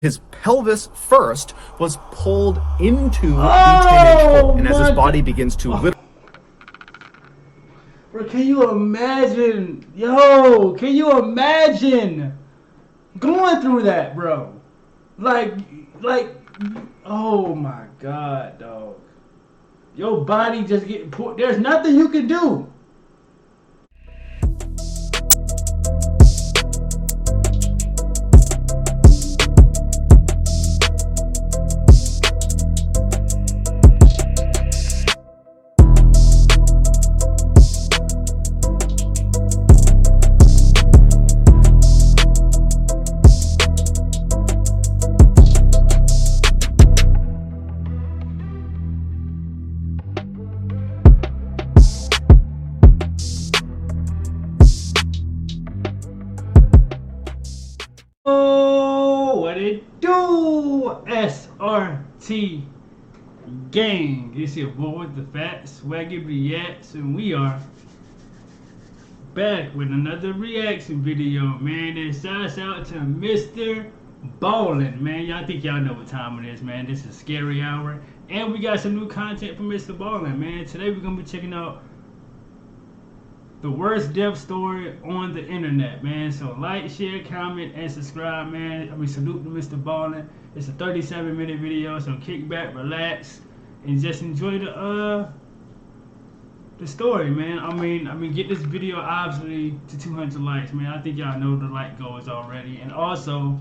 His pelvis first was pulled into the 10-inch hole, and as his body begins to Bro, can you imagine? Yo, can you imagine going through that, bro? Like, oh my God, dog. Your body just getting pulled. There's nothing you can do. Oh, what it do? SRT gang. It's your boy with the fat SwaggyReacts, and we are back with another reaction video, man. And shouts out to Mr. Ballen, man. Y'all think y'all know what time it is, man. This is Scary Hour, and we got some new content from Mr. Ballen, man. Today we're gonna be checking out the worst death story on the internet, man. So like, share, comment, and subscribe, man. Salute to Mr. Ballen. It's a 37-minute video, so kick back, relax, and just enjoy the story, man. I mean, get this video obviously to 200 likes, man. I think y'all know the like goals already, and also,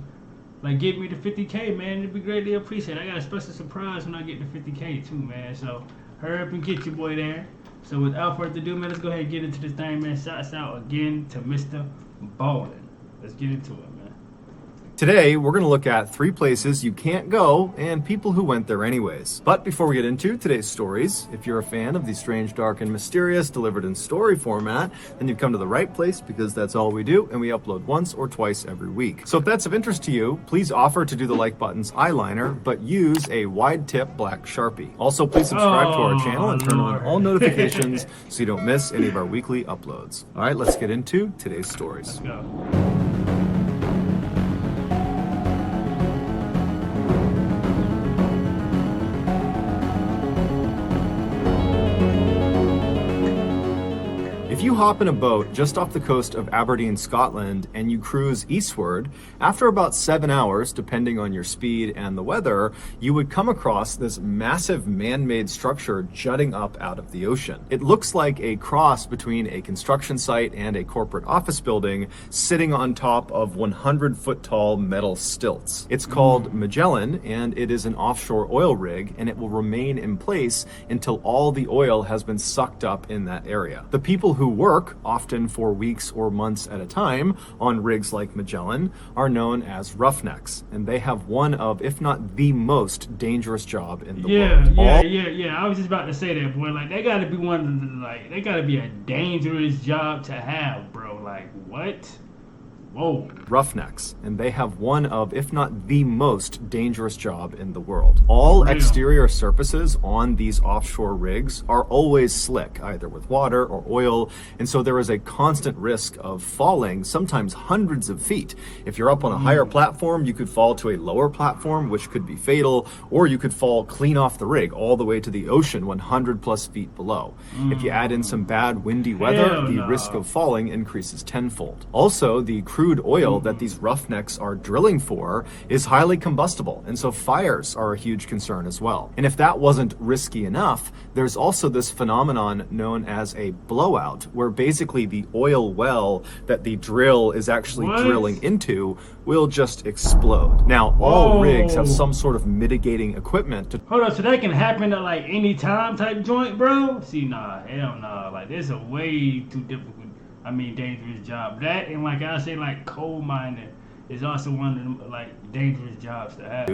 like, give me the 50K, man. It'd be greatly appreciated. I got a special surprise when I get the 50K too, man. So hurry up and get your boy there. So without further ado, man, let's go ahead and get into this thing, man. Shouts out again to Mr. Ballen. Let's get into it, man. Today, we're going to look at 3 places you can't go and people who went there anyways. But before we get into today's stories, if you're a fan of the strange, dark, and mysterious delivered in story format, then you've come to the right place, because that's all we do, and we upload once or twice every week. So if that's of interest to you, please offer to do the like button's eyeliner, but use a wide tip black Sharpie. Also, please subscribe to our channel and turn on all notifications so you don't miss any of our weekly uploads. All right, let's get into today's stories. Let's go. If you hop in a boat just off the coast of Aberdeen, Scotland, and you cruise eastward, after about 7 hours, depending on your speed and the weather, you would come across this massive man-made structure jutting up out of the ocean. It looks like a cross between a construction site and a corporate office building sitting on top of 100-foot tall metal stilts. It's called Magellan, and it is an offshore oil rig, and it will remain in place until all the oil has been sucked up in that area. The people who work, often for weeks or months at a time, on rigs like Magellan are known as roughnecks, and they have one of, if not the most dangerous job in the world. Yeah. I was just about to say that, boy. Like, they gotta be one of the, like, they gotta be a dangerous job to have, bro. Like, what? Whoa. Roughnecks, and they have one of, if not the most dangerous job in the world. All exterior surfaces on these offshore rigs are always slick, either with water or oil, and so there is a constant risk of falling, sometimes hundreds of feet. If you're up on a higher platform, you could fall to a lower platform, which could be fatal, or you could fall clean off the rig all the way to the ocean 100+ feet below. If you add in some bad windy weather, the risk of falling increases tenfold. Also, the crude oil that these roughnecks are drilling for is highly combustible, and so fires are a huge concern as well. And if that wasn't risky enough, there's also this phenomenon known as a blowout, where basically the oil well that the drill is actually drilling into will just explode. Now, all rigs have some sort of mitigating equipment to— Hold on, so that can happen at like any time type joint, bro? See, nah, hell nah. Like, this is a way too difficult, dangerous job. That, and like I say, like, coal mining is also one of the, like, dangerous jobs to have.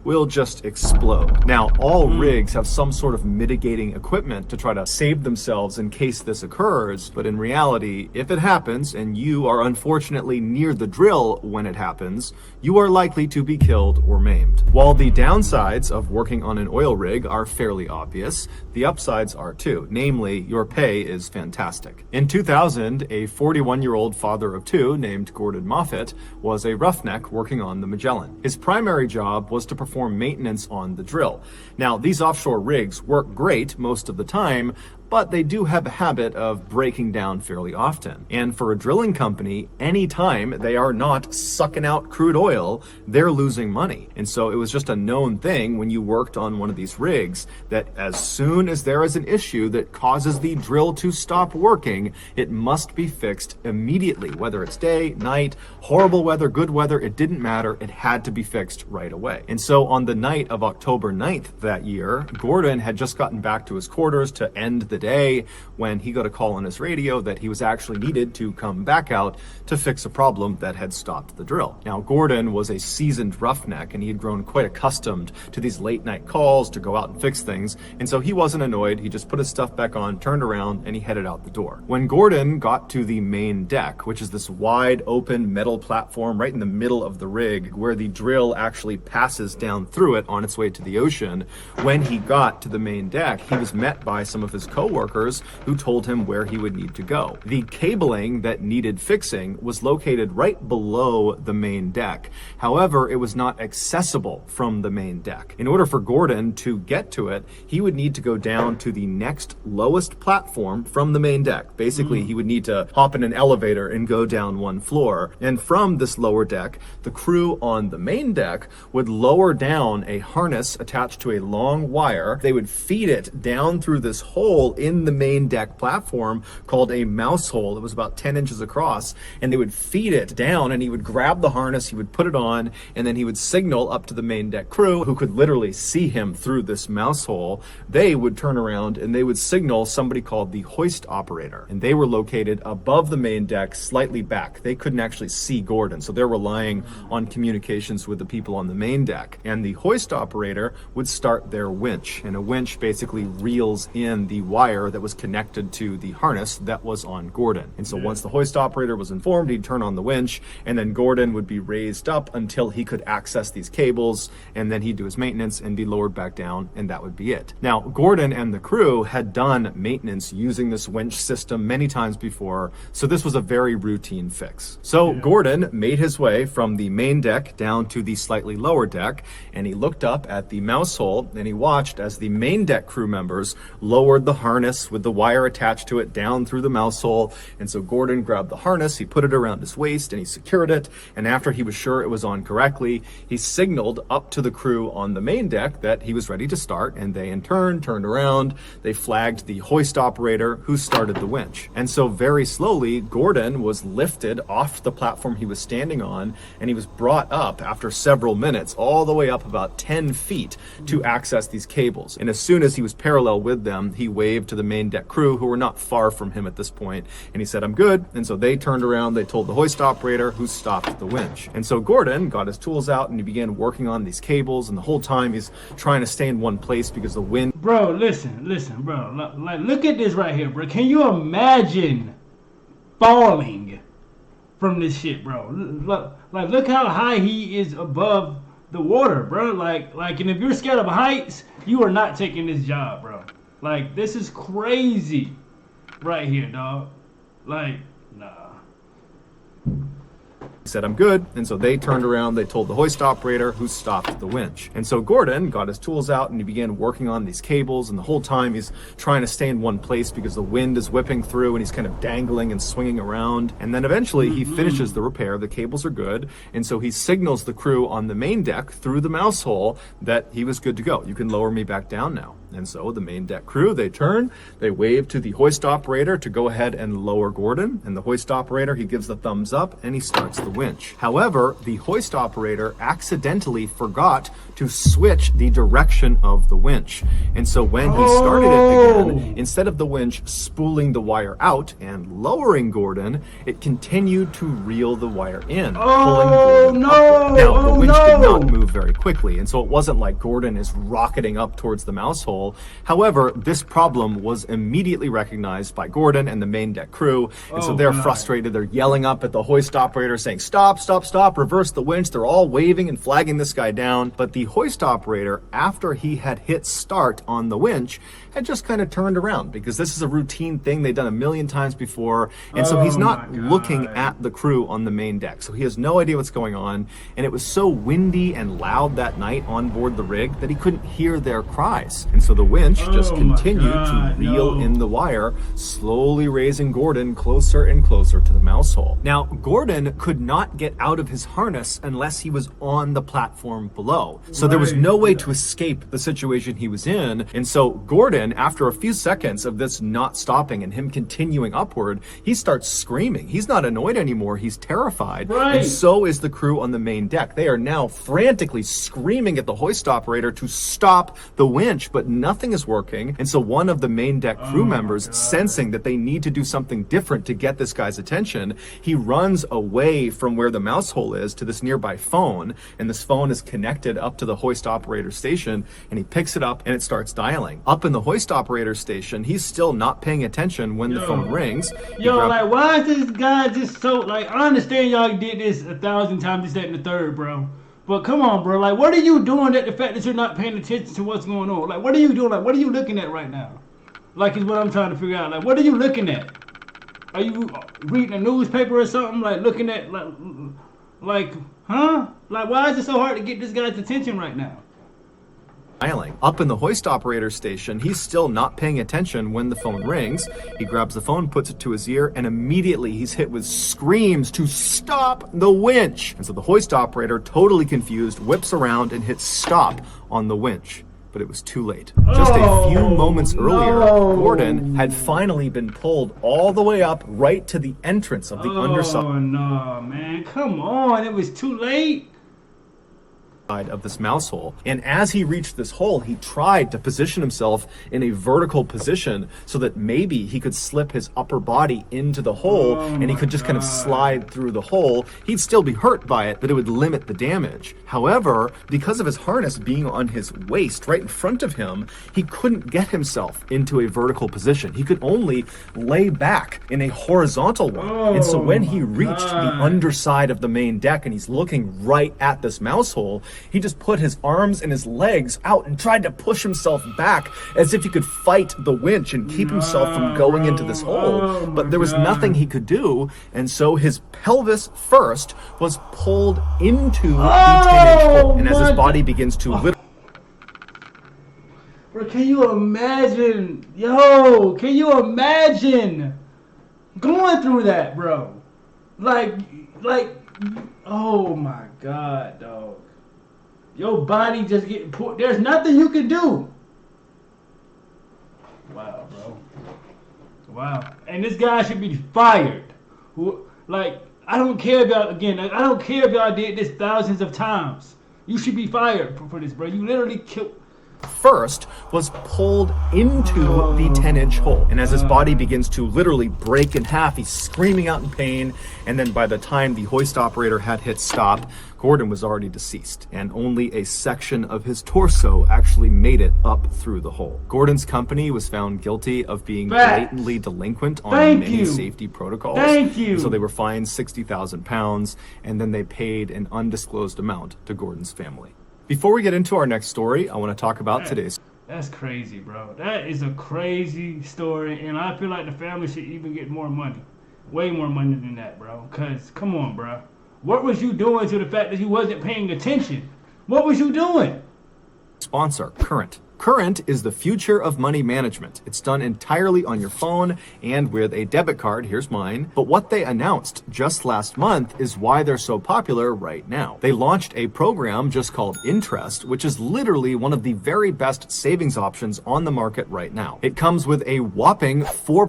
Will just explode. Now, all rigs have some sort of mitigating equipment to try to save themselves in case this occurs, but in reality, if it happens and you are unfortunately near the drill when it happens, you are likely to be killed or maimed. While the downsides of working on an oil rig are fairly obvious, the upsides are too. Namely, your pay is fantastic. In 2000, a 41-year-old father of 2 named Gordon Moffat was a roughneck working on the Magellan. His primary job was to perform maintenance on the drill. Now, these offshore rigs work great most of the time, but they do have a habit of breaking down fairly often. And for a drilling company, anytime they are not sucking out crude oil, they're losing money. And so it was just a known thing when you worked on one of these rigs that as soon as there is an issue that causes the drill to stop working, it must be fixed immediately. Whether it's day, night, horrible weather, good weather, it didn't matter. It had to be fixed right away. And so on the night of October 9th that year, Gordon had just gotten back to his quarters to end the day when he got a call on his radio that he was actually needed to come back out to fix a problem that had stopped the drill. Now, Gordon was a seasoned roughneck and he had grown quite accustomed to these late night calls to go out and fix things. And so he wasn't annoyed. He just put his stuff back on, turned around, and he headed out the door. When Gordon got to the main deck, which is this wide open metal platform right in the middle of the rig where the drill actually passes down through it on its way to the ocean, when he got to the main deck, he was met by some of his co-workers who told him where he would need to go. The cabling that needed fixing was located right below the main deck. However, it was not accessible from the main deck. In order for Gordon to get to it, he would need to go down to the next lowest platform from the main deck. Basically, he would need to hop in an elevator and go down one floor. And from this lower deck, the crew on the main deck would lower down a harness attached to a long wire. They would feed it down through this hole in the main deck platform called a mouse hole. It was about 10 inches across, and they would feed it down, and he would grab the harness, he would put it on, and then he would signal up to the main deck crew who could literally see him through this mouse hole. They would turn around and they would signal somebody called the hoist operator, and they were located above the main deck, slightly back. They couldn't actually see Gordon, so they're relying on communications with the people on the main deck. And the hoist operator would start their winch, and a winch basically reels in the wire that was connected to the harness that was on Gordon. And so once the hoist operator was informed, he'd turn on the winch, and then Gordon would be raised up until he could access these cables, and then he'd do his maintenance and be lowered back down, and that would be it. Now, Gordon and the crew had done maintenance using this winch system many times before, so this was a very routine fix. So Gordon made his way from the main deck down to the slightly lower deck, and he looked up at the mouse hole, and he watched as the main deck crew members lowered the harness with the wire attached to it down through the mouse hole. And so Gordon grabbed the harness, he put it around his waist, and he secured it. And after he was sure it was on correctly, he signaled up to the crew on the main deck that he was ready to start, and they in turn turned around. They flagged the hoist operator who started the winch. And so very slowly, Gordon was lifted off the platform he was standing on, and he was brought up after several minutes, all the way up about 10 feet to access these cables. And as soon as he was parallel with them, he waved to the main deck crew, who were not far from him at this point, and he said, "I'm good." And so they turned around, they told the hoist operator, who stopped the winch. And so Gordon got his tools out and he began working on these cables, and the whole time he's trying to stay in one place because the wind... Bro, listen, bro. Like, look at this right here, bro. Can you imagine falling from this shit, bro? Look how high he is above the water, bro. Like, and if you're scared of heights, you are not taking this job, bro. Like, this is crazy right here, dog. Like, nah. He said, "I'm good." And so they turned around, they told the hoist operator, who stopped the winch. And so Gordon got his tools out and he began working on these cables, and the whole time he's trying to stay in one place because the wind is whipping through, and he's kind of dangling and swinging around. And then eventually he finishes the repair, the cables are good, and so he signals the crew on the main deck through the mouse hole that he was good to go. "You can lower me back down now." And so the main deck crew, they turn, they wave to the hoist operator to go ahead and lower Gordon, and the hoist operator, he gives the thumbs up and he starts the winch. However, the hoist operator accidentally forgot to switch the direction of the winch. And so when he started it again, instead of the winch spooling the wire out and lowering Gordon, it continued to reel the wire in, pulling Gordon upward. Now, the winch did not move very quickly, and so it wasn't like Gordon is rocketing up towards the mouse hole. hole. However, this problem was immediately recognized by Gordon and the main deck crew, and so they're frustrated. They're yelling up at the hoist operator saying, "Stop, stop, stop, reverse the winch." They're all waving and flagging this guy down, but the hoist operator, after he had hit start on the winch, had just kind of turned around, because this is a routine thing they've done a million times before, and so he's not looking at the crew on the main deck, so he has no idea what's going on. And it was so windy and loud that night on board the rig that he couldn't hear their cries, and so the winch just continued to reel in the wire, slowly raising Gordon closer and closer to the mouse hole. Now, Gordon could not get out of his harness unless he was on the platform below, so there was no way to escape the situation he was in. And so Gordon, after a few seconds of this not stopping and him continuing upward, he starts screaming. He's not annoyed anymore, he's terrified. And so is the crew on the main deck. They are now frantically screaming at the hoist operator to stop the winch, but nothing is working. And so one of the main deck crew members, sensing that they need to do something different to get this guy's attention, he runs away from where the mouse hole is to this nearby phone, and this phone is connected up to the hoist operator station, and he picks it up and it starts dialing. Up in the hoist operator station, he's still not paying attention when the phone rings. Like, why is this guy just so, like, I understand y'all did this 1,000 times, this, that, and the third, bro. But come on, bro. Like, what are you doing that the fact that you're not paying attention to what's going on? Like, what are you doing? Like, what are you looking at right now? Like, is what I'm trying to figure out. Like, what are you looking at? Are you reading a newspaper or something? Like, looking at, like, huh? Like, why is it so hard to get this guy's attention right now? Up in the hoist operator station, he's still not paying attention when the phone rings. He grabs the phone, puts it to his ear, and immediately he's hit with screams to stop the winch. And so the hoist operator, totally confused, whips around and hits stop on the winch. But it was too late. Just a few moments earlier, Gordon had finally been pulled all the way up right to the entrance of the underside. Oh no, man, come on, it was too late. Of this mouse hole, and as he reached this hole, he tried to position himself in a vertical position so that maybe he could slip his upper body into the hole and he could just kind of slide through the hole. He'd still be hurt by it, but it would limit the damage. However, because of his harness being on his waist right in front of him, he couldn't get himself into a vertical position. He could only lay back in a horizontal one. And so when he reached the underside of the main deck and he's looking right at this mouse hole, he just put his arms and his legs out and tried to push himself back as if he could fight the winch and keep himself from going into this hole. But there was nothing he could do, and so his pelvis first was pulled into the 10-inch hole. And as his body begins to Bro, can you imagine? Yo, can you imagine going through that, bro? Like, oh my God, dog. Your body just getting put. There's nothing you can do. Wow, bro. Wow. And this guy should be fired. Like, I don't care about, again, I don't care if y'all did this thousands of times. You should be fired for this, bro. You literally killed. First was pulled into the 10-inch hole, and as his body begins to literally break in half, he's screaming out in pain. And then by the time the hoist operator had hit stop, Gordon was already deceased, and only a section of his torso actually made it up through the hole. Gordon's company was found guilty of being blatantly delinquent on many safety protocols. So they were fined £60,000, and then they paid an undisclosed amount to Gordon's family. Before we get into our next story, I want to talk about today's. That's crazy, bro. That is a crazy story, and I feel like the family should even get more money. Way more money than that, bro. Because, come on, bro. What was you doing to the fact that you wasn't paying attention? What was you doing? Sponsor, Current. Current is the future of money management. It's done entirely on your phone and with a debit card. Here's mine. But what they announced just last month is why they're so popular right now. They launched a program just called Interest, which is literally one of the very best savings options on the market right now. It comes with a whopping 4%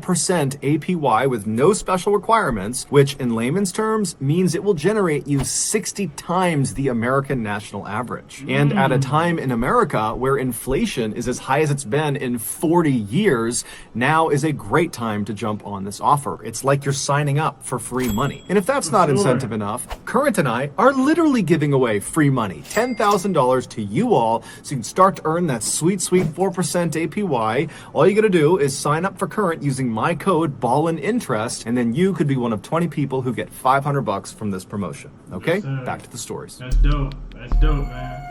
APY with no special requirements, which in layman's terms means it will generate you 60 times the American national average. And at a time in America where inflation promotion is as high as it's been in 40 years, now is a great time to jump on this offer. It's like you're signing up for free money. And if that's not incentive enough, Current and I are literally giving away free money, $10,000 to you all, so you can start to earn that sweet 4% APY. All you gotta do is sign up for Current using my code BALLENINTEREST, and then you could be one of 20 people who get $500 from this promotion. Okay, yes, back to the stories. That's dope. That's dope, man.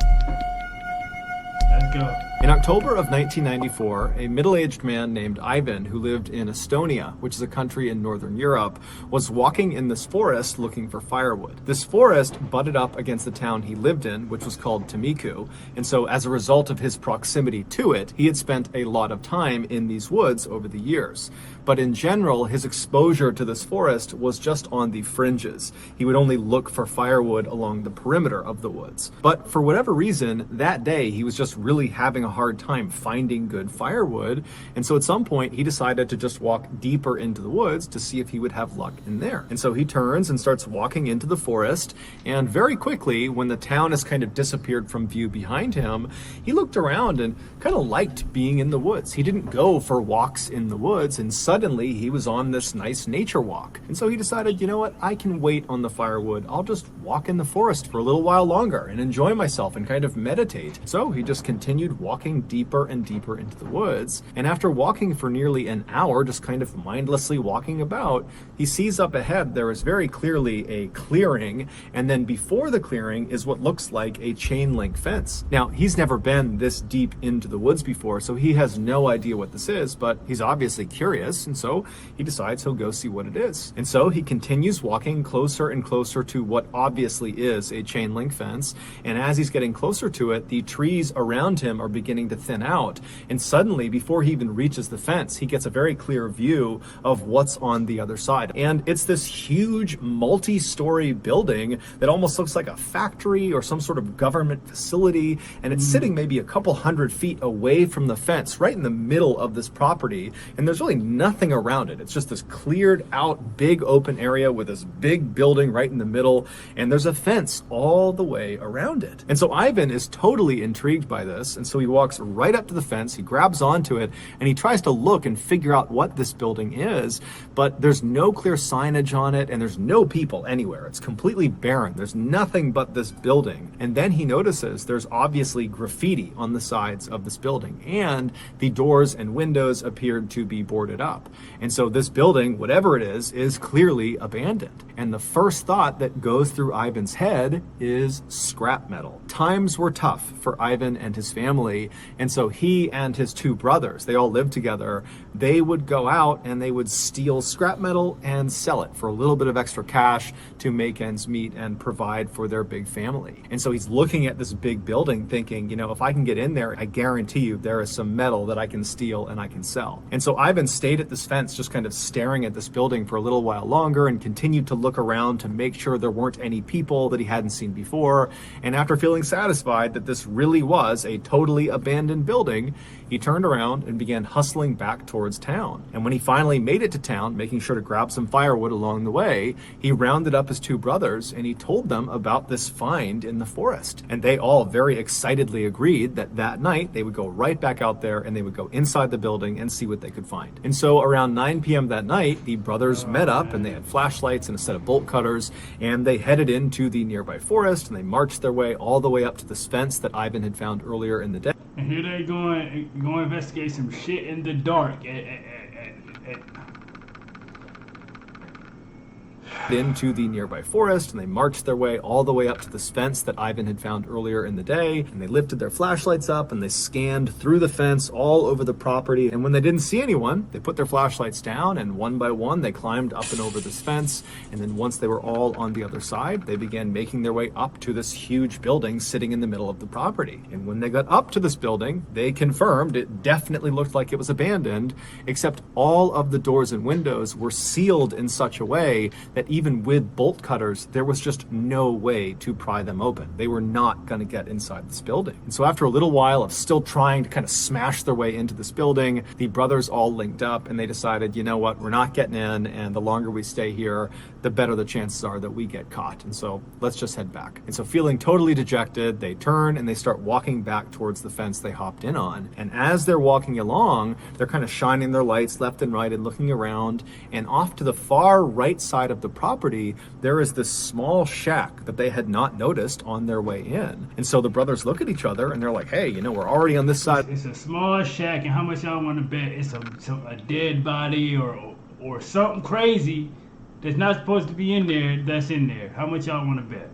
Let's go. In October of 1994, a middle-aged man named Ivan, who lived in Estonia, which is a country in Northern Europe, was walking in this forest looking for firewood. This forest butted up against the town he lived in, which was called Timiku, and so as a result of his proximity to it, he had spent a lot of time in these woods over the years. But in general, his exposure to this forest was just on the fringes. He would only look for firewood along the perimeter of the woods. But for whatever reason, that day he was just really having a hard time finding good firewood, and so at some point he decided to just walk deeper into the woods to see if he would have luck in there. And so he turns and starts walking into the forest, and very quickly, when the town has kind of disappeared from view behind him, he looked around and kind of liked being in the woods. He didn't go for walks in the woods, and suddenly he was on this nice nature walk. And so he decided, you know what, I can wait on the firewood. I'll just walk in the forest for a little while longer and enjoy myself and kind of meditate. So he just continued walking deeper and deeper into the woods. And after walking for nearly an hour, just kind of mindlessly walking about, he sees up ahead there is very clearly a clearing. And then before the clearing is what looks like a chain link fence. Now, he's never been this deep into the woods before, so he has no idea what this is, but he's obviously curious. And so he decides he'll go see what it is. And so he continues walking closer and closer to what obviously is a chain link fence. And as he's getting closer to it, the trees around him are beginning to thin out. And suddenly, before he even reaches the fence, he gets a very clear view of what's on the other side. And it's this huge multi-story building that almost looks like a factory or some sort of government facility. And it's sitting maybe a couple 100 feet away from the fence, right in the middle of this property. And there's really nothing around it. It's just this cleared out big open area with this big building right in the middle. And there's a fence all the way around it. And so Ivan is totally intrigued by this. And so he walks right up to the fence, he grabs onto it, and he tries to look and figure out what this building is, but there's no clear signage on it, and there's no people anywhere. It's completely barren. There's nothing but this building. And then he notices there's obviously graffiti on the sides of this building, and the doors and windows appeared to be boarded up. And so this building, whatever it is clearly abandoned. And the first thought that goes through Ivan's head is scrap metal. Times were tough for Ivan and his family, and so he and his two brothers, they all lived together, they would go out and they would steal scrap metal and sell it for a little bit of extra cash to make ends meet and provide for their big family. And so he's looking at this big building thinking, you know, if I can get in there, I guarantee you there is some metal that I can steal and I can sell. And so Ivan stayed at this fence just kind of staring at this building for a little while longer and continued to look around to make sure there weren't any people that he hadn't seen before. And after feeling satisfied that this really was a totally abandoned building, he turned around and began hustling back towards town. And when he finally made it to town, making sure to grab some firewood along the way, he rounded up his two brothers and he told them about this find in the forest. And they all very excitedly agreed that that night they would go right back out there and they would go inside the building and see what they could find. And so around 9 p.m. that night, the brothers met up and they had flashlights and a set of bolt cutters, and they headed into the nearby forest and they marched their way all the way up to this fence that Ivan had found earlier in the day. And here they go investigate some shit in the dark. Into the nearby forest, and they marched their way all the way up to this fence that Ivan had found earlier in the day, and they lifted their flashlights up and they scanned through the fence all over the property. And when they didn't see anyone, they put their flashlights down, and one by one they climbed up and over this fence. And then once they were all on the other side, they began making their way up to this huge building sitting in the middle of the property. And when they got up to this building, they confirmed it definitely looked like it was abandoned, except all of the doors and windows were sealed in such a way that even with bolt cutters, there was just no way to pry them open. They were not going to get inside this building. And so after a little while of still trying to kind of smash their way into this building, the brothers all linked up and they decided, you know what, we're not getting in, and the longer we stay here, the better the chances are that we get caught. And so let's just head back. And so feeling totally dejected, they turn and they start walking back towards the fence they hopped in on. And as they're walking along, they're kind of shining their lights left and right and looking around. And off to the far right side of the property, there is this small shack that they had not noticed on their way in. And so the brothers look at each other and they're like, hey, we're already on this side. It's a small shack, and how much y'all want to bet it's a dead body or something crazy that's not supposed to be in there that's in there? How much y'all want to bet?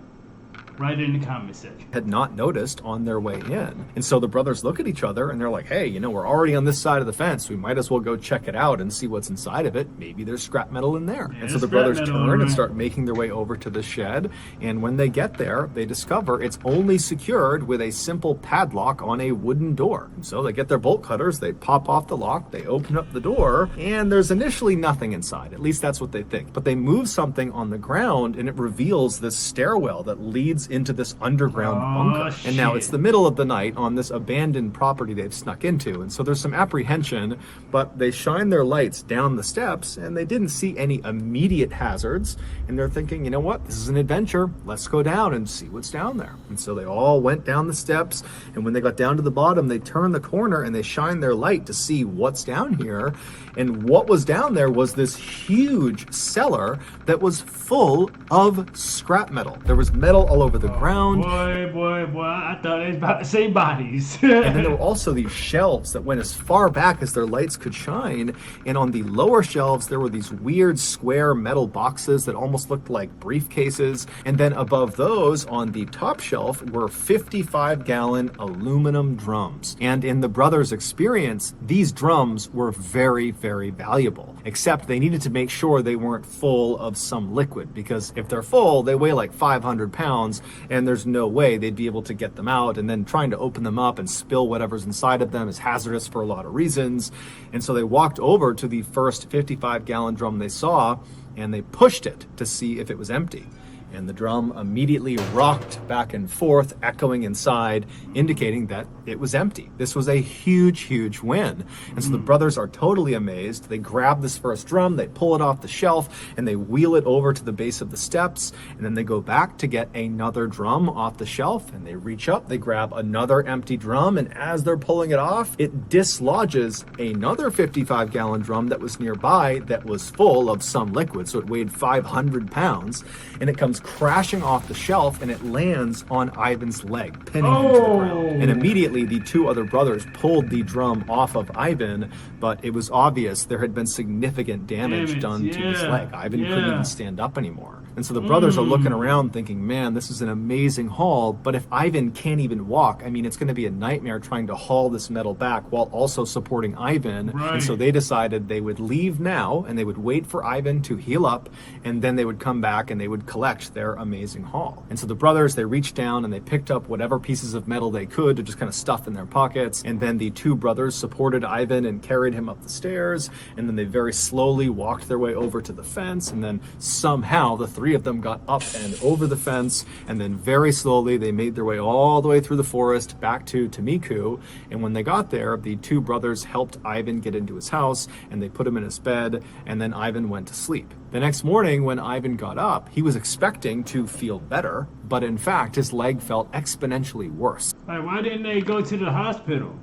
Write it in the comment section. Had not noticed on their way in. And so the brothers look at each other and they're like, hey, we're already on this side of the fence. We might as well go check it out and see what's inside of it. Maybe there's scrap metal in there. Yeah, and so the brothers turn and start making their way over to the shed. And when they get there, they discover it's only secured with a simple padlock on a wooden door. And so they get their bolt cutters, they pop off the lock, they open up the door, and there's initially nothing inside. At least that's what they think. But they move something on the ground and it reveals this stairwell that leads into this underground bunker. And now it's the middle of the night on this abandoned property they've snuck into. And so there's some apprehension, but they shine their lights down the steps and they didn't see any immediate hazards. And they're thinking, you know what? This is an adventure. Let's go down and see what's down there. And so they all went down the steps. And when they got down to the bottom, they turned the corner and they shined their light to see what's down here. And what was down there was this huge cellar that was full of scrap metal. There was metal all over the ground. Boy, I thought they was about to say bodies. And then there were also these shelves that went as far back as their lights could shine. And on the lower shelves, there were these weird square metal boxes that almost looked like briefcases. And then above those, on the top shelf, were 55-gallon aluminum drums. And in the brothers' experience, these drums were very, very valuable. Except they needed to make sure they weren't full of some liquid, because if they're full, they weigh like 500 pounds, and there's no way they'd be able to get them out. And then trying to open them up and spill whatever's inside of them is hazardous for a lot of reasons. And so they walked over to the first 55-gallon drum they saw, and they pushed it to see if it was empty. And the drum immediately rocked back and forth, echoing inside, indicating that it was empty. This was a huge, huge win. And so the brothers are totally amazed. They grab this first drum, they pull it off the shelf, and they wheel it over to the base of the steps. And then they go back to get another drum off the shelf, and they reach up, they grab another empty drum, and as they're pulling it off, it dislodges another 55-gallon drum that was nearby that was full of some liquid. So it weighed 500 pounds, and it comes crashing off the shelf and it lands on Ivan's leg, pinning him to the ground. And immediately the two other brothers pulled the drum off of Ivan, but it was obvious there had been significant damage done to his leg. Ivan couldn't even stand up anymore. And so the brothers are looking around thinking, man, this is an amazing haul, but if Ivan can't even walk, I mean, it's going to be a nightmare trying to haul this metal back while also supporting Ivan. And so they decided they would leave now and they would wait for Ivan to heal up, and then they would come back and they would collect their amazing haul. And so the brothers, they reached down and they picked up whatever pieces of metal they could to just kind of stuff in their pockets. And then the two brothers supported Ivan and carried him up the stairs. And then they very slowly walked their way over to the fence. And then somehow the three of them got up and over the fence. And then very slowly they made their way all the way through the forest back to Tamiku. And when they got there, the two brothers helped Ivan get into his house and they put him in his bed. And then Ivan went to sleep. The next morning when Ivan got up, he was expecting to feel better, but in fact his leg felt exponentially worse. Like, why didn't they go to the hospital?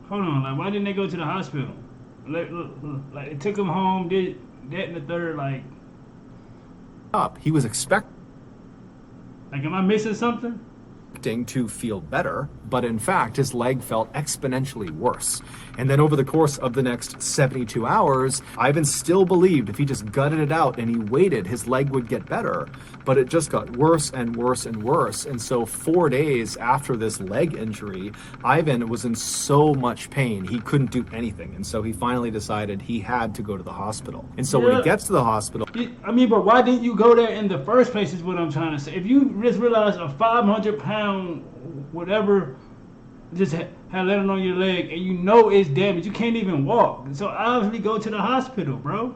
Hold on, like, why didn't they go to the hospital? Like it took him home, did that and the third, like... He was expecting... Like, am I missing something? To feel better, but in fact his leg felt exponentially worse. And then over the course of the next 72 hours, Ivan still believed if he just gutted it out and he waited, his leg would get better, but it just got worse and worse and worse. And so 4 days after this leg injury, Ivan was in so much pain he couldn't do anything. And so he finally decided he had to go to the hospital. And so when he gets to the hospital... I mean, but why didn't you go there in the first place is what I'm trying to say. If you just realize a 500-pound whatever just had landed on your leg and you know it's damaged, you can't even walk, so obviously go to the hospital, bro.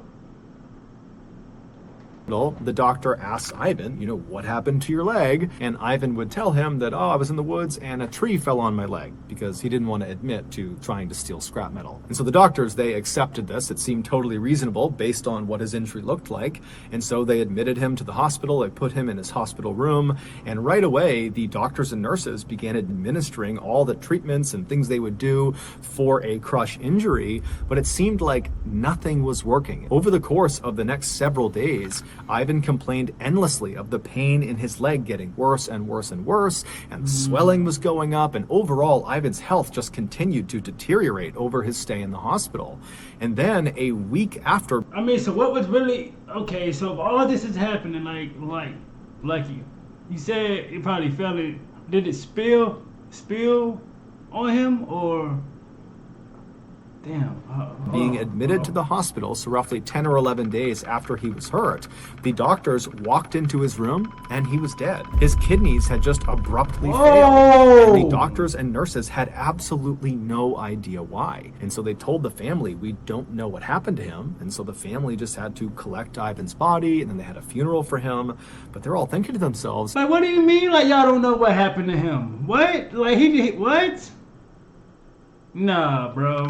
The doctor asks Ivan, what happened to your leg? And Ivan would tell him that, I was in the woods and a tree fell on my leg, because he didn't want to admit to trying to steal scrap metal. And so the doctors, they accepted this. It seemed totally reasonable based on what his injury looked like. And so they admitted him to the hospital. They put him in his hospital room. And right away, the doctors and nurses began administering all the treatments and things they would do for a crush injury. But it seemed like nothing was working. Over the course of the next several days, Ivan complained endlessly of the pain in his leg getting worse and worse and worse, and swelling was going up, and overall Ivan's health just continued to deteriorate over his stay in the hospital. And then a week after... so what was really... Okay, so if all this is happening, like you said it probably fell in... Did it spill on him, or... Damn. Being admitted to the hospital, so roughly 10 or 11 days after he was hurt, the doctors walked into his room and he was dead. His kidneys had just abruptly failed. And the doctors and nurses had absolutely no idea why. And so they told the family, we don't know what happened to him. And so the family just had to collect Ivan's body, and then they had a funeral for him. But they're all thinking to themselves, like, what do you mean, like, y'all don't know what happened to him? What? Like, he did what? Nah, bro.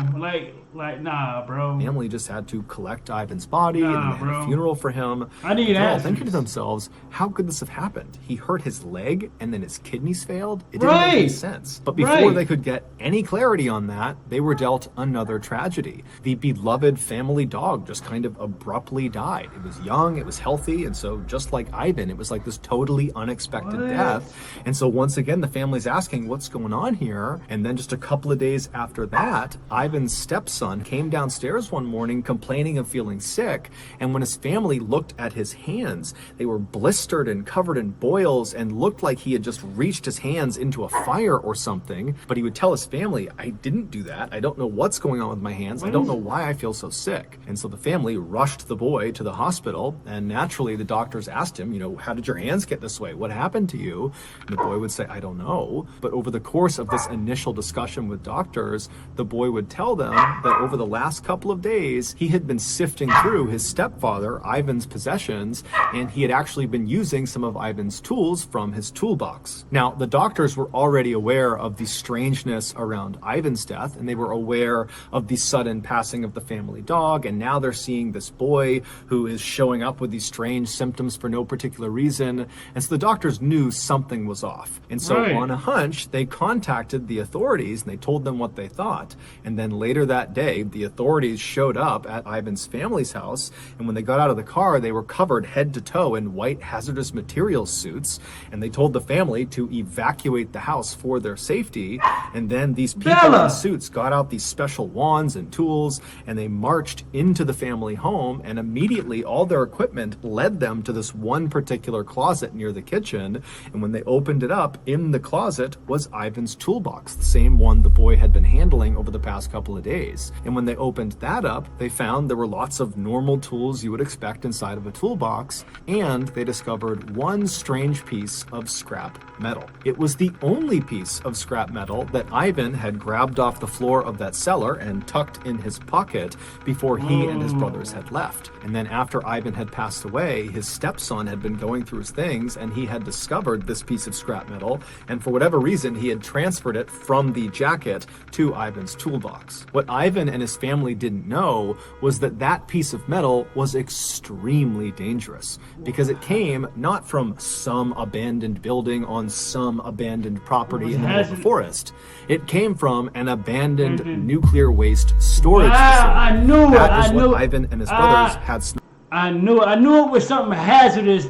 Nah, bro. Family just had to collect Ivan's body, and then they had a funeral for him. They're all thinking to themselves, how could this have happened? He hurt his leg, and then his kidneys failed? It didn't make any sense. But before they could get any clarity on that, they were dealt another tragedy. The beloved family dog just kind of abruptly died. It was young, it was healthy, and so just like Ivan, it was like this totally unexpected death. And so once again, the family's asking, what's going on here? And then just a couple of days after that, Ivan's stepson came downstairs one morning complaining of feeling sick, and when his family looked at his hands, they were blistered and covered in boils and looked like he had just reached his hands into a fire or something. But he would tell his family, I didn't do that. I don't know what's going on with my hands. I don't know why I feel so sick. And so the family rushed the boy to the hospital, and naturally the doctors asked him, how did your hands get this way? What happened to you? And the boy would say, I don't know. But over the course of this initial discussion with doctors, the boy would tell them that over the last couple of days, he had been sifting through his stepfather, Ivan's possessions, and he had actually been using some of Ivan's tools from his toolbox. Now, the doctors were already aware of the strangeness around Ivan's death, and they were aware of the sudden passing of the family dog, and now they're seeing this boy who is showing up with these strange symptoms for no particular reason, and so the doctors knew something was off. And so on a hunch, they contacted the authorities, and they told them what they thought, and then later that day, the authorities showed up at Ivan's family's house, and when they got out of the car, they were covered head to toe in white hazardous materials suits, and they told the family to evacuate the house for their safety. And then these people in suits got out these special wands and tools, and they marched into the family home, and immediately all their equipment led them to this one particular closet near the kitchen. And when they opened it up, in the closet was Ivan's toolbox, the same one the boy had been handling over the past couple of days. And when they opened that up, they found there were lots of normal tools you would expect inside of a toolbox, and they discovered one strange piece of scrap metal. It was the only piece of scrap metal that Ivan had grabbed off the floor of that cellar and tucked in his pocket before he and his brothers had left. And then after Ivan had passed away, his stepson had been going through his things, and he had discovered this piece of scrap metal, and for whatever reason, he had transferred it from the jacket to Ivan's toolbox. What Ivan and his family didn't know was that that piece of metal was extremely dangerous, because it came not from some abandoned building on some abandoned property in the middle of the forest. It came from an abandoned nuclear waste storage facility. I knew That is what Ivan and his brothers had. I knew it was something hazardous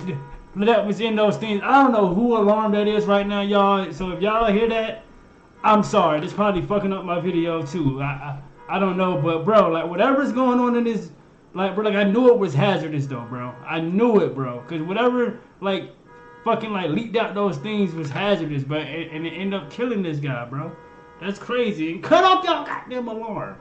that was in those things. I don't know who alarm that is right now, y'all. So if y'all hear that, I'm sorry. This probably fucking up my video too. I don't know, but bro, like whatever's going on in this, like bro, like I knew it was hazardous though, bro. I knew it, bro, cause whatever like fucking like leaked out those things was hazardous, but and it ended up killing this guy, bro. That's crazy. And cut off y'all goddamn alarm.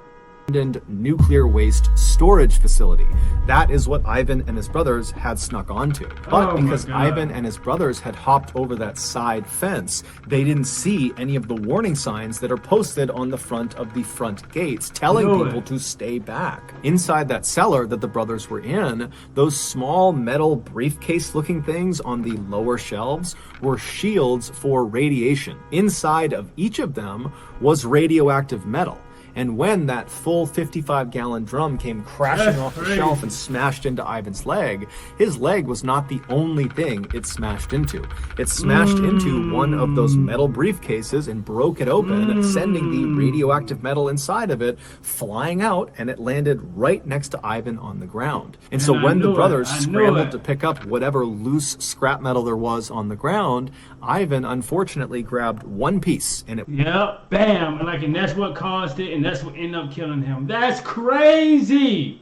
nuclear waste storage facility. That is what Ivan and his brothers had snuck onto. But because Ivan and his brothers had hopped over that side fence, they didn't see any of the warning signs that are posted on the front of the front gates telling people to stay back. Inside that cellar that the brothers were in, those small metal briefcase looking things on the lower shelves were shields for radiation. Inside of each of them was radioactive metal. And when that full 55-gallon drum came crashing off the shelf and smashed into Ivan's leg, his leg was not the only thing it smashed into. It smashed into one of those metal briefcases and broke it open, sending the radioactive metal inside of it flying out, and it landed right next to Ivan on the ground. And so when the brothers scrambled to pick up whatever loose scrap metal there was on the ground, Ivan unfortunately grabbed one piece, and it bam, and that's what caused it, and that's what ended up killing him. That's crazy.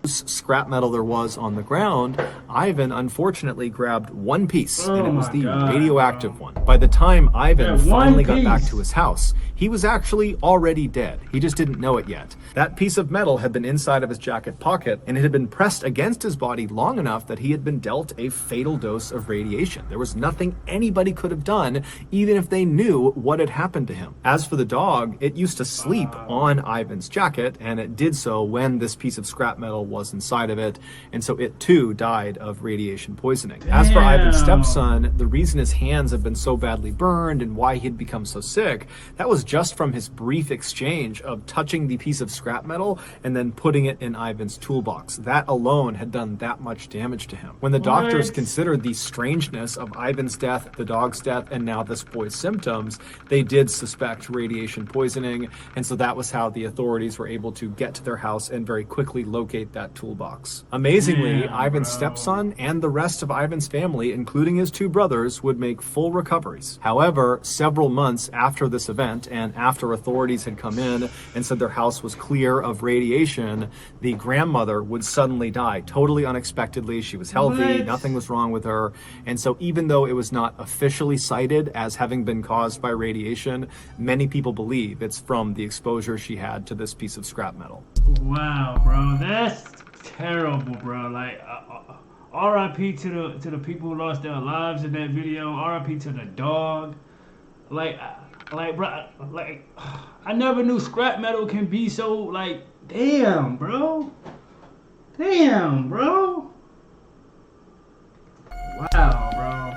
Scrap metal there was on the ground, Ivan unfortunately grabbed one piece, and it was the radioactive one. By the time Ivan finally got back to his house, he was actually already dead. He just didn't know it yet. That piece of metal had been inside of his jacket pocket, and it had been pressed against his body long enough that he had been dealt a fatal dose of radiation. There was nothing anybody could have done, even if they knew what had happened to him. As for the dog, it used to sleep on Ivan's jacket, and it did so when this piece of scrap metal was inside of it, and so it too died of radiation poisoning. As for Ivan's stepson, the reason his hands have been so badly burned and why he'd become so sick, that was just from his brief exchange of touching the piece of scrap metal and then putting it in Ivan's toolbox. That alone had done that much damage to him. When the doctors considered the strangeness of Ivan's death, the dog's death, and now this boy's symptoms, they did suspect radiation poisoning, and so that was how the authorities were able to get to their house and very quickly locate that toolbox. Amazingly, Ivan's stepson and the rest of Ivan's family, including his two brothers, would make full recoveries. However, several months after this event, and after authorities had come in and said their house was clear of radiation, the grandmother would suddenly die, totally unexpectedly. She was healthy, nothing was wrong with her, and so even though it was not officially cited as having been caused by radiation, many people believe it's from the exposure she had to this piece of scrap metal. Wow, bro, that's terrible, bro. R.I.P. to the people who lost their lives in that video. R.I.P. to the dog. Bro, I never knew scrap metal can be so damn, bro. Damn, bro. Wow, bro.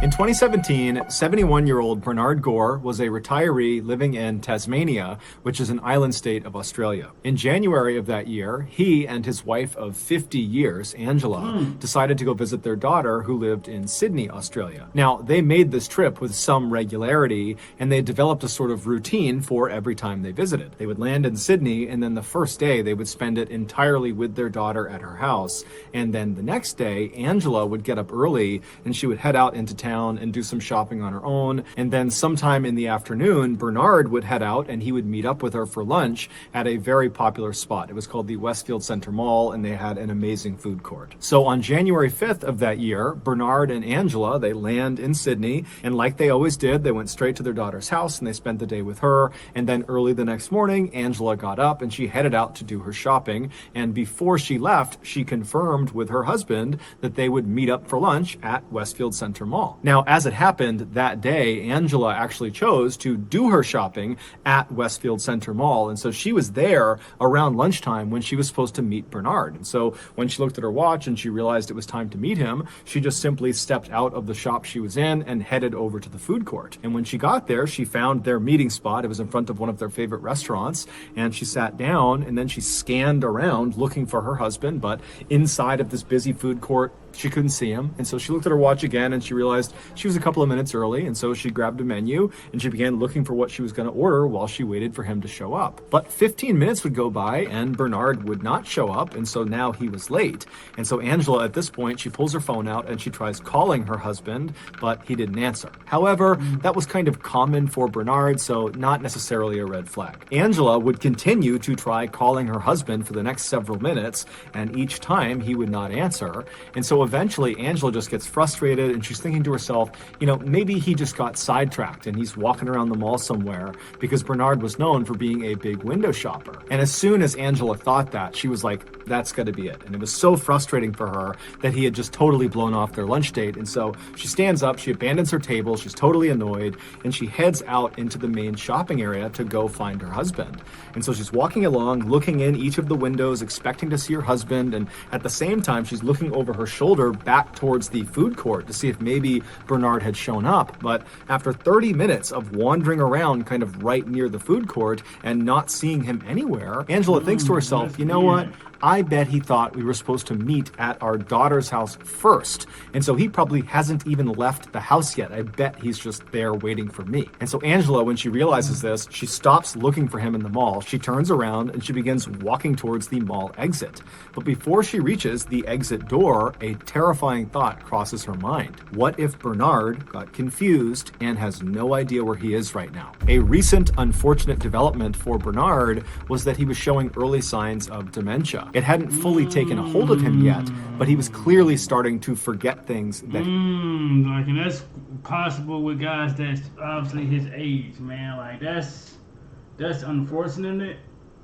In 2017, 71-year-old Bernard Gore was a retiree living in Tasmania, which is an island state of Australia. In January of that year, he and his wife of 50 years, Angela, decided to go visit their daughter who lived in Sydney, Australia. Now, they made this trip with some regularity, and they developed a sort of routine for every time they visited. They would land in Sydney, and then the first day they would spend it entirely with their daughter at her house. And then the next day, Angela would get up early, and she would head out into town and do some shopping on her own. And then sometime in the afternoon, Bernard would head out and he would meet up with her for lunch at a very popular spot. It was called the Westfield Centre Mall, and they had an amazing food court. So on January 5th of that year, Bernard and Angela, they land in Sydney, and like they always did, they went straight to their daughter's house and they spent the day with her. And then early the next morning, Angela got up and she headed out to do her shopping. And before she left, she confirmed with her husband that they would meet up for lunch at Westfield Centre Mall. Now, as it happened that day, Angela actually chose to do her shopping at Westfield Centre Mall. And so she was there around lunchtime when she was supposed to meet Bernard. And so when she looked at her watch and she realized it was time to meet him, she just simply stepped out of the shop she was in and headed over to the food court. And when she got there, she found their meeting spot. It was in front of one of their favorite restaurants. And she sat down and then she scanned around looking for her husband. But inside of this busy food court, she couldn't see him. And so she looked at her watch again and she realized she was a couple of minutes early. And so she grabbed a menu and she began looking for what she was going to order while she waited for him to show up. But 15 minutes would go by and Bernard would not show up. And so now he was late. And so Angela, at this point, she pulls her phone out and she tries calling her husband, but he didn't answer. However, that was kind of common for Bernard, so not necessarily a red flag. Angela would continue to try calling her husband for the next several minutes, and each time he would not answer. And so so eventually Angela just gets frustrated and she's thinking to herself, you know, maybe he just got sidetracked and he's walking around the mall somewhere, because Bernard was known for being a big window shopper. And as soon as Angela thought that, she was like, that's got to be it. And it was so frustrating for her that he had just totally blown off their lunch date. And so she stands up, she abandons her table, she's totally annoyed, and she heads out into the main shopping area to go find her husband. And so she's walking along, looking in each of the windows, expecting to see her husband. And at the same time, she's looking over her shoulder back towards the food court to see if maybe Bernard had shown up. But after 30 minutes of wandering around kind of right near the food court and not seeing him anywhere, Angela thinks to herself, you know what? I bet he thought we were supposed to meet at our daughter's house first. And so he probably hasn't even left the house yet. I bet he's just there waiting for me. And so Angela, when she realizes this, she stops looking for him in the mall. She turns around and she begins walking towards the mall exit. But before she reaches the exit door, a terrifying thought crosses her mind. What if Bernard got confused and has no idea where he is right now? A recent unfortunate development for Bernard was that he was showing early signs of dementia. It hadn't fully taken a hold of him yet, but he was clearly starting to forget things that like, and that's possible with guys that's obviously his age, man. Like, that's unfortunate,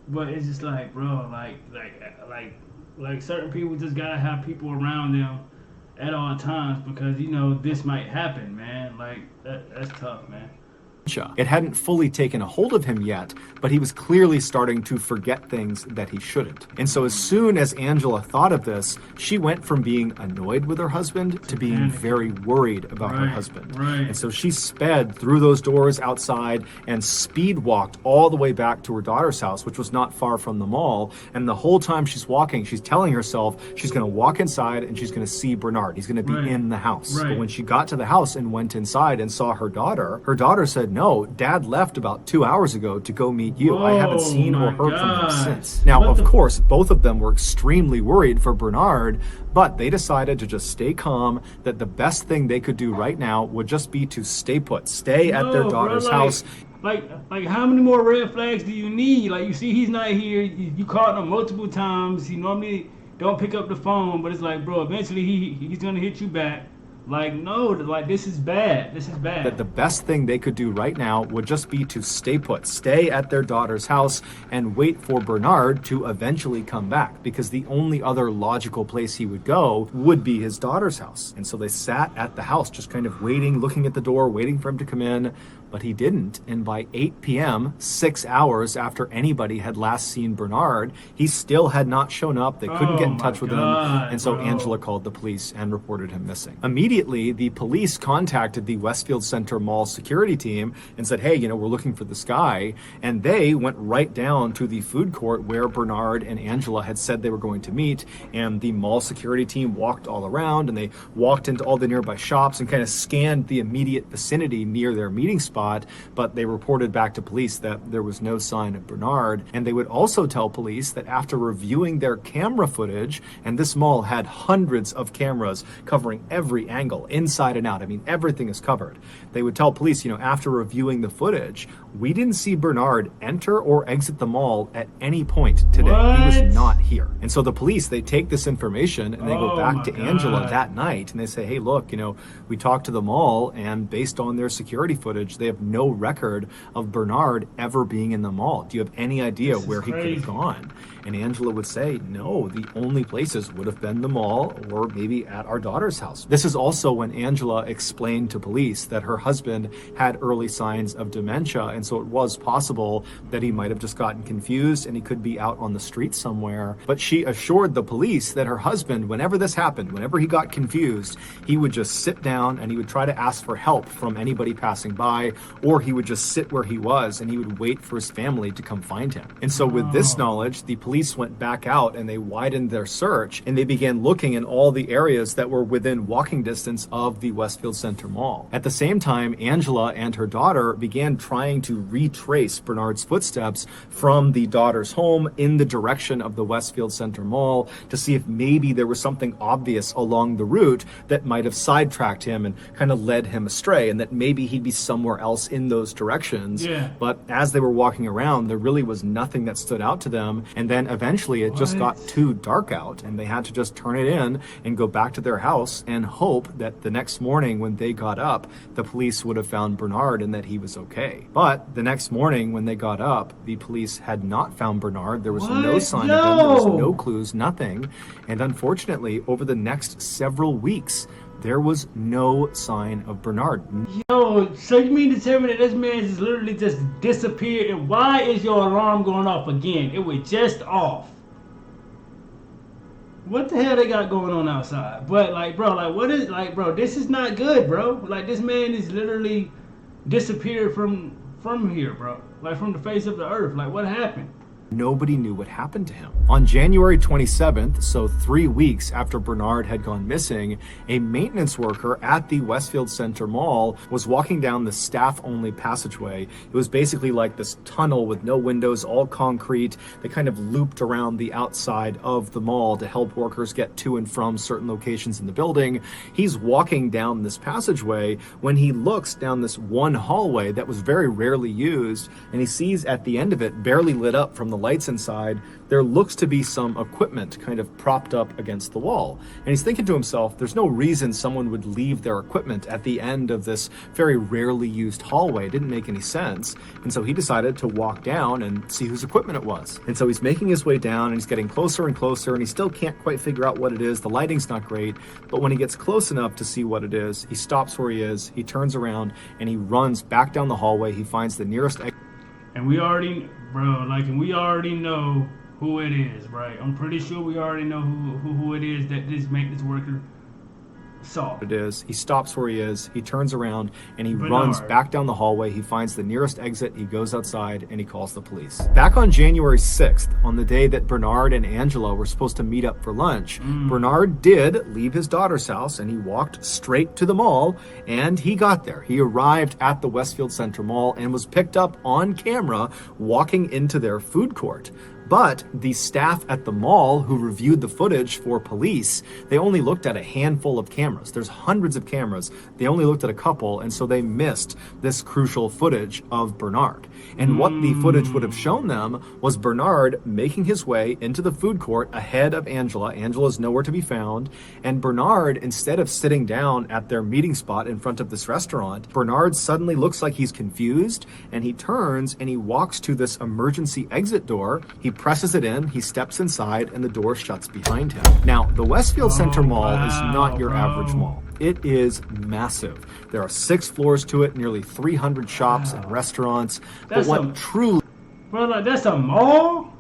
but it's just like, bro, like certain people just gotta have people around them at all times, because you know this might happen, man. Like that's tough, man. It hadn't fully taken a hold of him yet, but he was clearly starting to forget things that he shouldn't. And so as soon as Angela thought of this, she went from being annoyed with her husband to being very worried about her husband. And so she sped through those doors outside and speed walked all the way back to her daughter's house, which was not far from the mall. And the whole time she's walking, she's telling herself she's going to walk inside and she's going to see Bernard. He's going to be in the house. But when she got to the house and went inside and saw her daughter said, no, Dad left about 2 hours ago to go meet you. I haven't seen or heard from him since. Now, of course, both of them were extremely worried for Bernard, but they decided to just stay calm, that the best thing they could do right now would just be to stay put, stay at their daughter's house. Like how many more red flags do you need? Like, you see he's not here, you called him multiple times, he normally don't pick up the phone, but it's like, bro, eventually he's gonna hit you back. Like, no, like, this is bad. This is bad. That the best thing they could do right now would just be to stay put, stay at their daughter's house and wait for Bernard to eventually come back, because the only other logical place he would go would be his daughter's house. And so they sat at the house, just kind of waiting, looking at the door, waiting for him to come in. But he didn't, and by 8 p.m., 6 hours after anybody had last seen Bernard, he still had not shown up. They couldn't get in touch with him, and so Angela called the police and reported him missing. Immediately, the police contacted the Westfield Center Mall security team and said, hey, you know, we're looking for this guy, and they went right down to the food court where Bernard and Angela had said they were going to meet, and the mall security team walked all around, and they walked into all the nearby shops and kind of scanned the immediate vicinity near their meeting spot. But they reported back to police that there was no sign of Bernard. And they would also tell police that after reviewing their camera footage, and this mall had hundreds of cameras covering every angle, inside and out, I mean, everything is covered. They would tell police, you know, after reviewing the footage, we didn't see Bernard enter or exit the mall at any point today. He was not here. And so the police, they take this information and they go back to Angela that night and they say, hey, look, you know, we talked to the mall, and based on their security footage, they have no record of Bernard ever being in the mall. Do you have any idea where he could have gone? And Angela would say, no, the only places would have been the mall or maybe at our daughter's house. This is also when Angela explained to police that her husband had early signs of dementia, and so it was possible that he might have just gotten confused and he could be out on the street somewhere. But she assured the police that her husband, whenever this happened, whenever he got confused, he would just sit down and he would try to ask for help from anybody passing by, or he would just sit where he was and he would wait for his family to come find him. And so with this knowledge, the police went back out and they widened their search and they began looking in all the areas that were within walking distance of the Westfield Center Mall. At the same time, Angela and her daughter began trying to retrace Bernard's footsteps from the daughter's home in the direction of the Westfield Center Mall to see if maybe there was something obvious along the route that might have sidetracked him and kind of led him astray, and that maybe he'd be somewhere else in those directions. But as they were walking around, there really was nothing that stood out to them. And then then eventually it just got too dark out and they had to just turn it in and go back to their house and hope that the next morning when they got up, the police would have found Bernard and that he was okay. But the next morning when they got up, the police had not found Bernard. There was no sign of him. There was no clues, nothing. And unfortunately, over the next several weeks, there was no sign of Bernard. Yo, so you mean to tell me that this man just literally just disappeared? And why is your alarm going off again? It was just off. What the hell they got going on outside? But like, bro, like what is like, bro, this is not good, bro. Like this man is literally disappeared from here, bro. Like from the face of the earth. Like what happened? Nobody knew what happened to him. On January 27th, so 3 weeks after Bernard had gone missing, a maintenance worker at the Westfield Center Mall was walking down the staff-only passageway. It was basically like this tunnel with no windows, all concrete. They kind of looped around the outside of the mall to help workers get to and from certain locations in the building. He's walking down this passageway when he looks down this one hallway that was very rarely used, and he sees at the end of it, barely lit up from the lights inside, there looks to be some equipment kind of propped up against the wall. And he's thinking to himself, there's no reason someone would leave their equipment at the end of this very rarely used hallway. It didn't make any sense. And so he decided to walk down and see whose equipment it was. And so he's making his way down and he's getting closer and closer and he still can't quite figure out what it is. The lighting's not great, but when he gets close enough to see what it is, he stops where he is, he turns around and he runs back down the hallway. He finds the nearest exit. And we already, bro, like, and we already know who it is, right? I'm pretty sure we already know who it is that this maintenance worker saw. It is. He stops where he is, he turns around, and he runs back down the hallway. He finds the nearest exit, he goes outside, and he calls the police. Back on January 6th, on the day that Bernard and Angela were supposed to meet up for lunch, Bernard did leave his daughter's house, and he walked straight to the mall, and he got there. He arrived at the Westfield Center Mall and was picked up on camera walking into their food court. But the staff at the mall who reviewed the footage for police, they only looked at a handful of cameras. There's hundreds of cameras. They only looked at a couple, and so they missed this crucial footage of Bernard. And what the footage would have shown them was Bernard making his way into the food court ahead of Angela. Angela's nowhere to be found. And Bernard, instead of sitting down at their meeting spot in front of this restaurant, Bernard suddenly looks like he's confused, and he turns and he walks to this emergency exit door. He presses it in, he steps inside, and the door shuts behind him. Now, the Westfield Center Mall is not your average mall. It is massive. There are 6 floors to it, nearly 300 shops and restaurants. That's but what truly bro, like, that's a mall?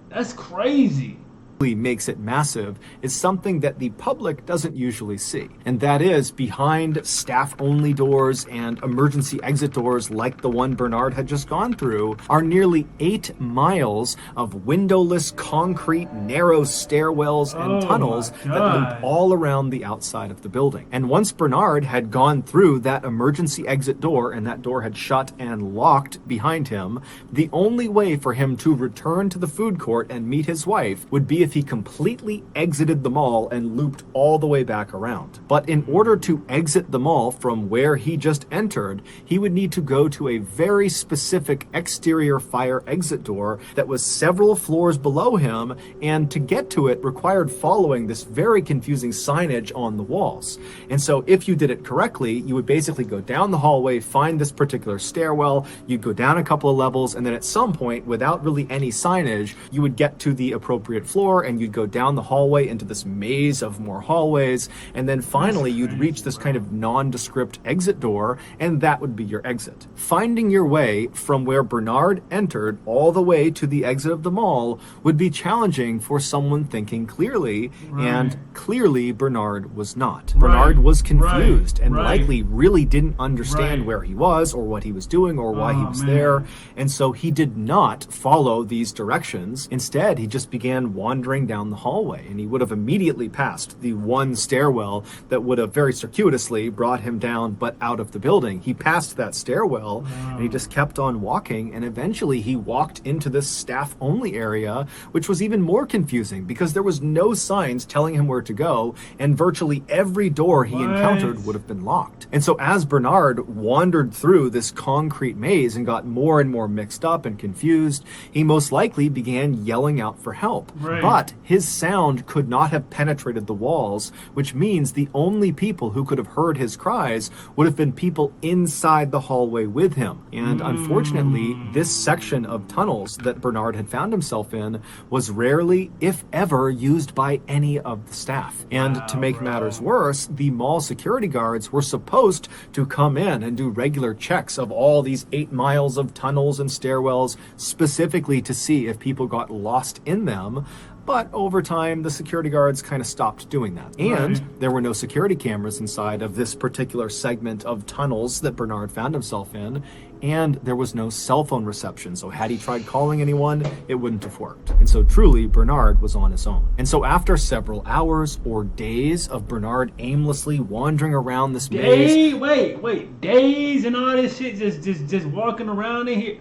That's crazy. makes it massive is something that the public doesn't usually see. And that is behind staff-only doors and emergency exit doors like the one Bernard had just gone through are nearly 8 miles of windowless concrete narrow stairwells and tunnels that loop all around the outside of the building. And once Bernard had gone through that emergency exit door and that door had shut and locked behind him, the only way for him to return to the food court and meet his wife would be if he completely exited the mall and looped all the way back around. But in order to exit the mall from where he just entered, he would need to go to a very specific exterior fire exit door that was several floors below him, and to get to it required following this very confusing signage on the walls. And so if you did it correctly, you would basically go down the hallway, find this particular stairwell, you'd go down a couple of levels, and then at some point, without really any signage, you would get to the appropriate floor and you'd go down the hallway into this maze of more hallways, and then finally you'd reach this kind of nondescript exit door, and that would be your exit. Finding your way from where Bernard entered all the way to the exit of the mall would be challenging for someone thinking clearly, and clearly Bernard was not. Bernard was confused and likely really didn't understand where he was or what he was doing or why he was there, and so he did not follow these directions. Instead, he just began wandering wandering down the hallway, and he would have immediately passed the one stairwell that would have very circuitously brought him down but out of the building. He passed that stairwell and he just kept on walking, and eventually he walked into this staff only area, which was even more confusing because there was no signs telling him where to go, and virtually every door he encountered would have been locked. And so as Bernard wandered through this concrete maze and got more and more mixed up and confused, he most likely began yelling out for help. But his sound could not have penetrated the walls, which means the only people who could have heard his cries would have been people inside the hallway with him. And unfortunately, this section of tunnels that Bernard had found himself in was rarely, if ever, used by any of the staff. And to make matters worse, the mall security guards were supposed to come in and do regular checks of all these 8 miles of tunnels and stairwells, specifically to see if people got lost in them. But over time, the security guards kind of stopped doing that. And there were no security cameras inside of this particular segment of tunnels that Bernard found himself in. And there was no cell phone reception. So had he tried calling anyone, it wouldn't have worked. And so truly, Bernard was on his own. And so after several hours or days of Bernard aimlessly wandering around this maze... Wait, days and all this shit, just walking around in here?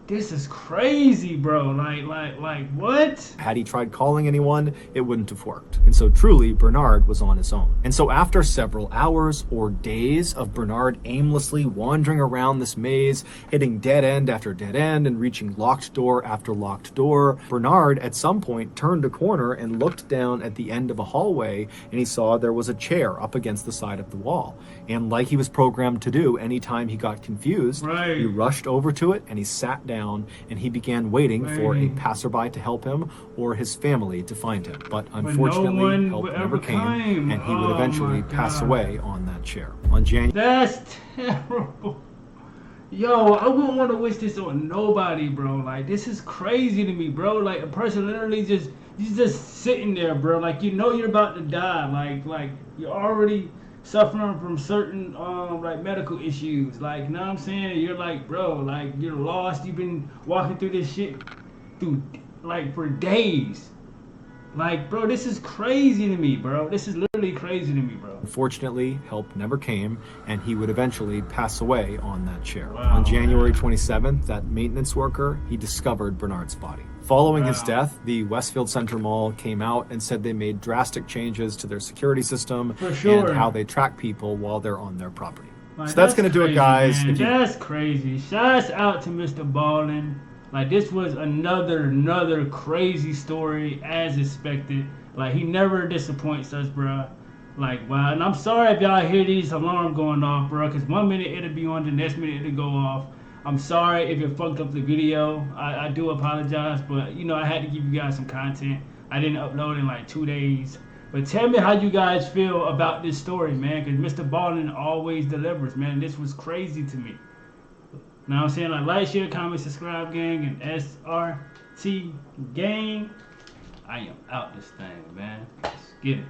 This is crazy, bro. Like, what? Had he tried calling anyone, it wouldn't have worked. And so truly, Bernard was on his own. And so after several hours or days of Bernard aimlessly wandering around this maze, hitting dead end after dead end and reaching locked door after locked door, Bernard at some point turned a corner and looked down at the end of a hallway, and he saw there was a chair up against the side of the wall. And like he was programmed to do anytime he got confused, he rushed over to it and he sat down and he began waiting for a passerby to help him or his family to find him. But unfortunately, help never came, and he would eventually pass away on that chair. On January... That's terrible. Yo, I wouldn't want to wish this on nobody, bro. Like, this is crazy to me, bro. Like, a person literally just sitting there, bro. Like, you know you're about to die. Like you're already suffering from certain like medical issues, like, you know what I'm saying? You're like, bro, like, you're lost. You've been walking through this shit for days. Like, bro, this is crazy to me, bro. This is literally crazy to me, bro. Unfortunately, help never came, and he would eventually pass away on that chair. On January 27th, that maintenance worker, he discovered Bernard's body. Following his death, the Westfield Center Mall came out and said they made drastic changes to their security system and how they track people while they're on their property. Like, so that's going to do it, guys. That's crazy. Shouts out to Mr. Ballen. Like, this was another crazy story as expected. Like, he never disappoints us, bro. Like, wow. And I'm sorry if y'all hear these alarms going off, bro, because 1 minute it'll be on, the next minute it'll go off. I'm sorry if it fucked up the video. I do apologize, but, you know, I had to give you guys some content. I didn't upload in like 2 days. But tell me how you guys feel about this story, man, because Mr. Ballen always delivers, man. This was crazy to me. Know what I'm saying? Like, share, comment, subscribe, gang, and SRT gang. I am out this thing, man. Let's get it.